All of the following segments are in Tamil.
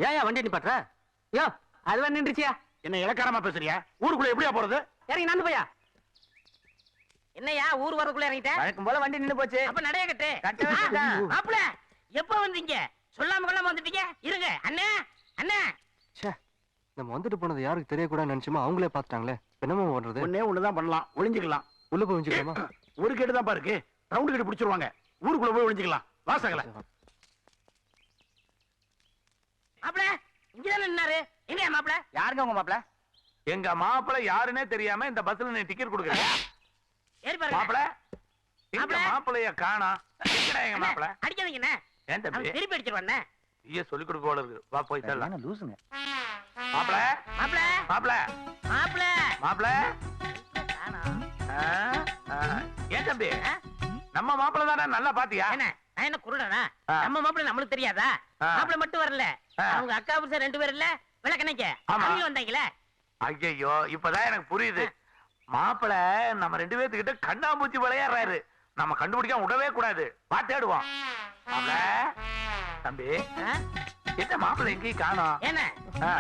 ஏன் வண்டி நிப்பாட்டுற? யோ அதுவா நின்றுச்சியா? என்ன இலக்காரமா பேசுறியா? ஊருக்குள்ள எப்படியா போறது? இறங்கி நடந்து போயா. என்னையா ஊர் வரக்குள்ள இறங்கிட்டேன்? வழக்கம் போல வண்டி நின்னு போச்சு. அப்ப நடைய கட்டு. மாப்பிள எப்ப வந்தீங்க? சொல்லாம கொள்ளாம வந்துட்டீங்க. இருங்க அண்ணே அண்ணே. நம்ம வந்துட்டு போனது யாருக்கு தெரியக்கூடாதுன்னு நினைச்சுமா அவங்களே பாத்துட்டாங்களே. என்னமா பண்றது? ஒண்ணே ஒண்ணுதான் பண்ணலாம், ஒளிஞ்சுக்கலாம். உள்ள போய் ஒளிஞ்சுக்கலாமா? ஒரு கேட்டு தான் இருக்கு, ரவுண்டு கேட்டு பிடிச்சிருவாங்க. ஊருக்குள்ள போய் ஒளிஞ்சுக்கலாம். வாசகல மாப்பிள இங்கதானே நின்னாரு. எங்க மாப்பிள? யாருங்க உங்க மாப்பிள? எங்க மாப்பிள யாருன்னே தெரியாம இந்த பஸ்ல நீ டிக்கெட் கொடுக்குற ஏறி பாருங்க. மாப்பிள எங்க மாப்பிளைய காணா? எங்க மாப்பிள அடிக்காதீங்கண்ணே. ஏன் தம்பி திருப்பி அடிச்சிருவாண்ணே. ஐயா சொல்லி கொடுக்க போல இருக்கு. வா போய் தரலாம். லூசுங்க. மாப்பிள மாப்பிள மாப்பிள மாப்பிள மாப்பிள ஏன் தம்பி நம்ம மாப்பிள தானே, நல்லா பாத்தியா? என்ன நான் என்ன குருடனா? நம்ம மாப்பிள நம்மளுக்கு தெரியாதா? மாப்பிள மட்டும் வரல, அவங்க அக்கா புருஷன் 2 பேர் இல்ல விளக்கணைக்க அவங்க வந்தாங்களே. ஐயோ இப்பதான் எனக்கு புரியுது. மாப்பிள நம்ம 2 பேர்த்துக்கிட்ட கண்ணாமூச்சி விளையாடுறாரு. நம்ம கண்டுபிடிக்காம விடவே கூடாது. பாத்தேடுவோம். தம்பி என்ன மாப்பிள எங்கேயும் காணோம்? என்ன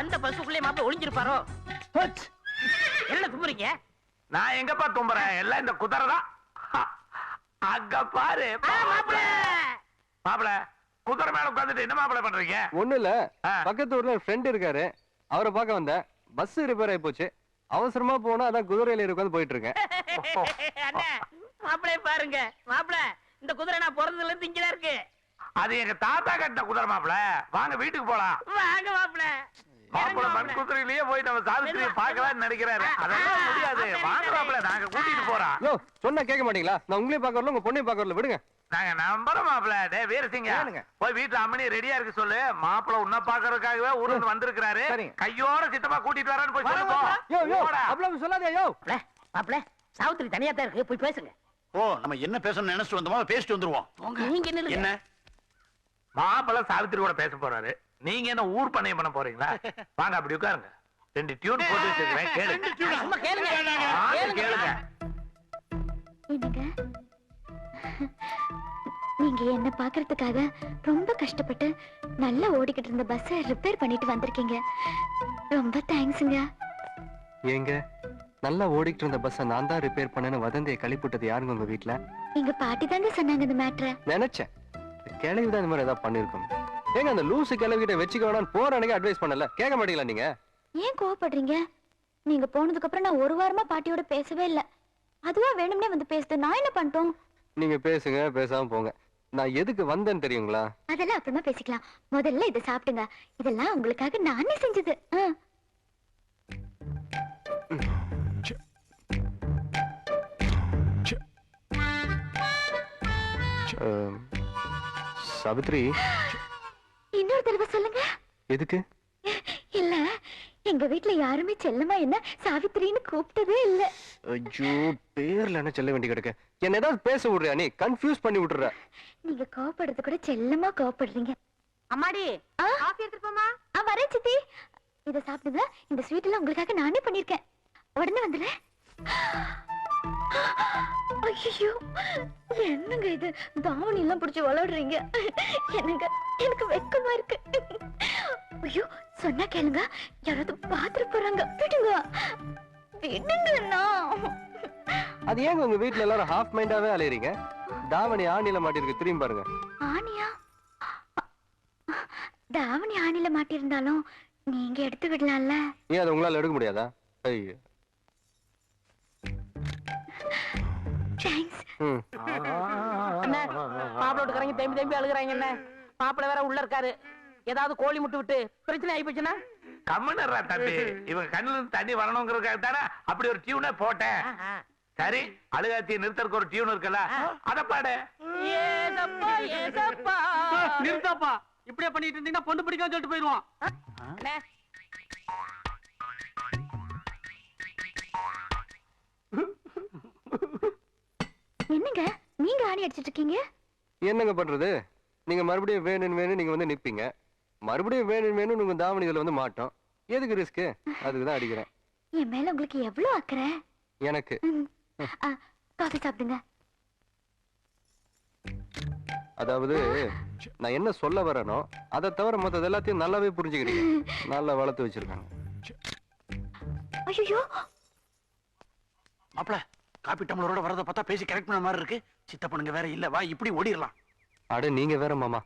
அந்த பஸ்ஸுக்குள்ளே மாப்பிள ஒளிஞ்சிருப்பாரோ? என்ன தும்புறீங்க? நான் எங்கப்பா தும்புறேன்? எல்லாம் இந்த குதிரை தான். அங்க பாரு மாப்பிள. மாப்பிள குதிரை மேல உட்காந்துட்டு என்ன மாப்பிள பண்றீங்க? ஒண்ணு இல்ல, பக்கத்து ஊர்ல ஃப்ரெண்ட் இருக்காரு, அவரை பார்க்க வந்தேன். பஸ் ரிப்பேர் ஆயி போச்சு, அவசரமா போனா அதான் குதிரையில உட்காந்து போயிட்டு இருக்கேன். அண்ணா மாப்பிளைய பாருங்க. மாப்பிள இந்த குதிரை நான் பிறந்ததுல இருந்து இங்கதான் இருக்கு. அது எங்க தாத்தா கட்டின குதிரை மாப்பிள. வாங்க வீட்டுக்கு போலாம். வாங்க மாப்பிள. மாப்பிள மண் குதிரையிலேயே போய் நம்ம சாவித்திரியை பார்க்கலாம்னு நினைக்கிறாரு. அதெல்லாம் முடியாது. வாங்க மாப்பிள, நாங்க கூட்டிட்டு போறோம். யோ சொன்னா கேட்க மாட்டீங்களா? நான் உங்களையும் பார்க்க வரல, உங்க பொண்ணையும் பார்க்க வரல, விடுங்க. நாங்க நம்புறோம் மாப்பிள. டே வீரசிங்க போய் வீட்டுல அம்மனி ரெடியா இருக்கு சொல்லு. மாப்பிள உன்ன பாக்குறதுக்காகவே ஊர்ல இருந்து வந்திருக்காரு. கையோட சித்தமா கூட்டிட்டு வரேன்னு போய் சொல்லுங்க. யோ யோ அவ்வளவு சொல்லாதே. யோ மாப்பிள சாவித்திரி தனியா தான் இருக்கு, போய் பேசுங்க. ஓ நம்ம என்ன பேசணும்னு நினைச்சிட்டு வந்தோமோ பேசிட்டு வந்துருவோம். நீங்க என்ன மாப்பிள சாவித்திரி கூட பேச போறாரு. நீங்க என்ன ஊர் பண்ணையம் பண்ண போறீங்களா? வாங்க அப்படி உட்காருங்க. 2 டியூன் போட்டு வச்சிருக்கேன், கேளுங்க. சும்மா கேளுங்க. கேளுங்க. என்னங்க நீங்க என்ன பாக்குறதுக்காக ரொம்ப கஷ்டப்பட்டு நல்லா ஓடிக்கிட்டு இருந்த பஸ் ரிப்பேர் பண்ணிட்டு வந்திருக்கீங்க. ரொம்ப தேங்க்ஸ்ங்க. ஏங்க நல்லா ஓடிக்கிட்டு இருந்த பஸ் நான் தான் ரிப்பேர் பண்ணேன்னு வதந்தியை கழிப்புட்டது யாருங்க உங்க வீட்டுல? எங்க பாட்டி தாங்க சொன்னாங்க இந்த மேட்டரை. நினைச்சேன் கிளவிதான் இந்த மாதிரி ஏதாவது பண்ணிருக்கோம். ஏங்க அந்த லூசு கிளவிகிட்ட வச்சுக்க வேணாம்னு போற அன்னைக்கு அட்வைஸ் பண்ணல, கேட்க மாட்டீங்களா நீங்க? ஏன் கோவப்படுறீங்க? நீங்க போனதுக்கு அப்புறம் நான் 1 வாரமா பாட்டியோட பேசவே இல்ல. அதுவா வேணும்னே வந்து பேசுது, நான் என்ன பண்ணிட்டோம்? நீங்க பேசுங்க, பேசாம போங்க. நான் எதுக்கு வந்தேன்னு தெரியுங்களா? அதெல்லாம் அப்புறமா பேசிக்கலாம். முதல்ல இதை சாப்பிடுங்க. இதெல்லாம் உங்களுக்காக நானே செஞ்சது. சாவித்ரி இன்னொரு தடவை சொல்லுங்க. எதுக்கு? இல்ல எங்க வீட்டுல யாருமே செல்லமா என்ன சாவித்திரின்னு கூப்பிட்டதே இல்ல. ஐயோ பேர்ல என்ன சொல்ல வேண்டி கிடக்கு. என்ன ஏதாவது பேச விடுறியா? நீ கன்ஃபியூஸ் பண்ணி விட்டுற. நீங்க கோவப்படுறது கூட செல்லமா கோவப்படுறீங்க. அம்மாடி காஃபி எடுத்துட்டு போமா? வரேன் சித்தி. இத சாப்பிடுங்க. இந்த ஸ்வீட் எல்லாம் உங்களுக்காக நானே பண்ணிருக்கேன். உடனே வந்துடுறேன். ஐயோ என்னங்க இது, தாவணி எல்லாம் பிடிச்சு விளையாடுறீங்க. என்னங்க எனக்கு வெக்கமா இருக்கு. ஐயோ சொன்னா கேளுங்க, யாராவது பாத்துட்டு போறாங்க. விடுங்க விடுங்கண்ணா. அது ஏங்க உங்க வீட்டுல எல்லாரும் ஹாஃப் மைண்டாவே அலையறீங்க? தாவணி ஆணில மாட்டிருக்கு, திரும்பி பாருங்க. ஆணியா? தாவணி ஆணில மாட்டிருந்தாலும் நீங்க எடுத்து விடலாம்ல. ஏன் அதை உங்களால எடுக்க முடியாதா? ஐயோ அண்ணா மாப்பிளோட்டுக்காரங்க தேம்பி தேம்பி அழுகுறாங்க. என்ன மாப்பிள வேற உள்ள இருக்காரு, ஏதாவது கோழி முட்டு விட்டு பிரச்சனை ஆகி போச்சுன்னா? கம்மனர்ரா தம்பி, இவங்க கண்ணுல இருந்து தண்ணி வரணுங்கிறதுக்காக தானே அப்படி ஒரு டியூனை போட்டேன். சரி அழுகாத்திய நிறுத்தறதுக்கு ஒரு டியூன் இருக்குல்ல, அத பாடு. ஏசப்பா ஏசப்பா. நிறுத்தப்பா, இப்படியே பண்ணிட்டு இருந்தீங்கன்னா பொண்ணு பிடிக்காம சொல்லிட்டு போயிடுவான். என்னங்க நீங்க ஆணி அடிச்சிட்டு இருக்கீங்க? என்னங்க பண்றது, நீங்க மறுபடியும் வேணும் வேணும் நீங்க வந்து நிப்பீங்க, மறுபடியும் வேணும் வேணும் உங்க தாவணி இதுல வந்து மாட்டோம். எதுக்கு ரிஸ்க்? அதுக்குதான் அடிக்கிறேன். என் மேல உங்களுக்கு எவ்வளவு அக்கறை? எனக்கு காஃபி சாப்பிடுங்க. அதாவது நான் என்ன சொல்ல வரேனோ அதை தவிர மொத்தது எல்லாத்தையும் நல்லாவே புரிஞ்சுக்கிட்டீங்க. நல்லா வளர்த்து வச்சிருக்காங்க. ஐயோ மாப்பிள காப்பி டம்ளரோட வரத பார்த்தா பேசி கரெக்ட் பண்ண மாதிரி இருக்கு. சித்தப்பனுங்க வேற இல்ல, வா இப்படி ஓடிடலாம். அட நீங்க வேற மாமா,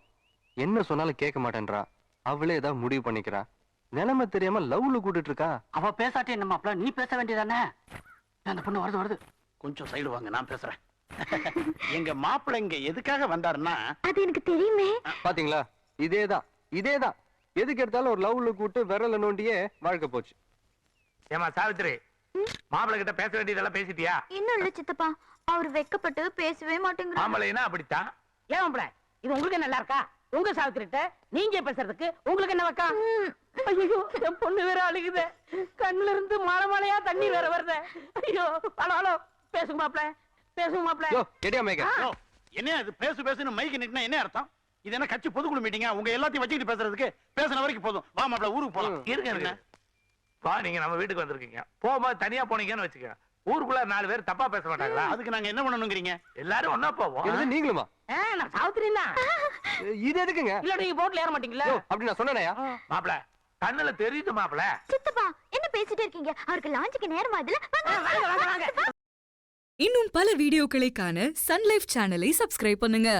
என்ன சொன்னாலும் கேட்க மாட்டேன்றா. அவளே ஏதாவது முடிவு பண்ணிக்கிறா. நிலைமை தெரியாம லவ்ல கூட்டிட்டு இருக்கா. அவ பேசாட்டே என்ன மாப்பிள, நீ பேச வேண்டியதானே? அந்த பொண்ணு வருது வருது. கொஞ்சம் சைடு வாங்க, நான் பேசுறேன். எங்க மாப்பிள இங்க எதுக்காக வந்தாருன்னா, அது எனக்கு தெரியுமே. பாத்தீங்களா, இதேதான் எதுக்கு எடுத்தாலும் ஒரு லவ்ல கூட்டு விரல நோண்டியே வாழ்க்கை போச்சு. ஏமா சாவித்திரி, மாப்பிள்ளை கிட்ட பேச வேண்டியதெல்லாம் பேசிட்டியா? இன்னும் இல்ல சித்தப்பா, அவர் வெக்கப்பட்டு பேசவே மாட்டேங்கிறார். மாப்பிள்ளைனா அப்படித்தான். ஏன் மாப்பிள, இது உங்களுக்கு நல்லா இருக்கா? உங்க சாவித்திரிட்ட நீங்க பேசுறதுக்கு உங்களுக்கு என்ன வைக்கா? ஐயோ, என் பொண்ணு வேற அழுகுதே, கண்ணுல இருந்து மாலை மாலையா தண்ணி வேற வருதே. ஐயோ, ஹலோ ஹலோ, பேசுங்க மாப்பிள, பேசுங்க மாப்பிள. யோ கெடியா மேக, யோ, என்ன அது பேசு பேசுன்னு மைக்கு நிக்கினா என்ன அர்த்தம்? இது என்ன கட்சி பொதுக்குழு மீட்டிங்கா? உங்க எல்லாத்தையும் வச்சுக்கிட்டு பேசுறதுக்கு பேசுன வரைக்கும் போதும். வா மாப்பிள, ஊருக்கு போலாம். இருங்க. வா, நீங்க நம்ம வீட்டுக்கு வந்திருக்கீங்க. போகும்போது தனியா போனீங்கன்னு வச்சுக்க, ஊருக்குள்ள 4 பேர் தப்பா பேச மாட்டாங்களா? அதுக்கு நாங்க என்ன பண்ணணுங்கிறீங்க? எல்லாரும் ஒன்னா போவோம். இது நீங்களுமா? நான் சாவித்திரி தான். இது எதுக்குங்க? இல்ல நீங்க போட்ல ஏற மாட்டீங்களா? யோ அப்படி நான் சொன்னேனயா? மாப்பிள கண்ணுல தெரியுது மாப்பிள. சித்தப்பா என்ன பேசிட்டே இருக்கீங்க? அவருக்கு லாஞ்சுக்கு நேரமா இதுல. வாங்க வாங்க வாங்க. இன்னும் பல வீடியோக்களை காண சன் லைஃப் சேனலை சப்ஸ்கிரைப் பண்ணுங்க.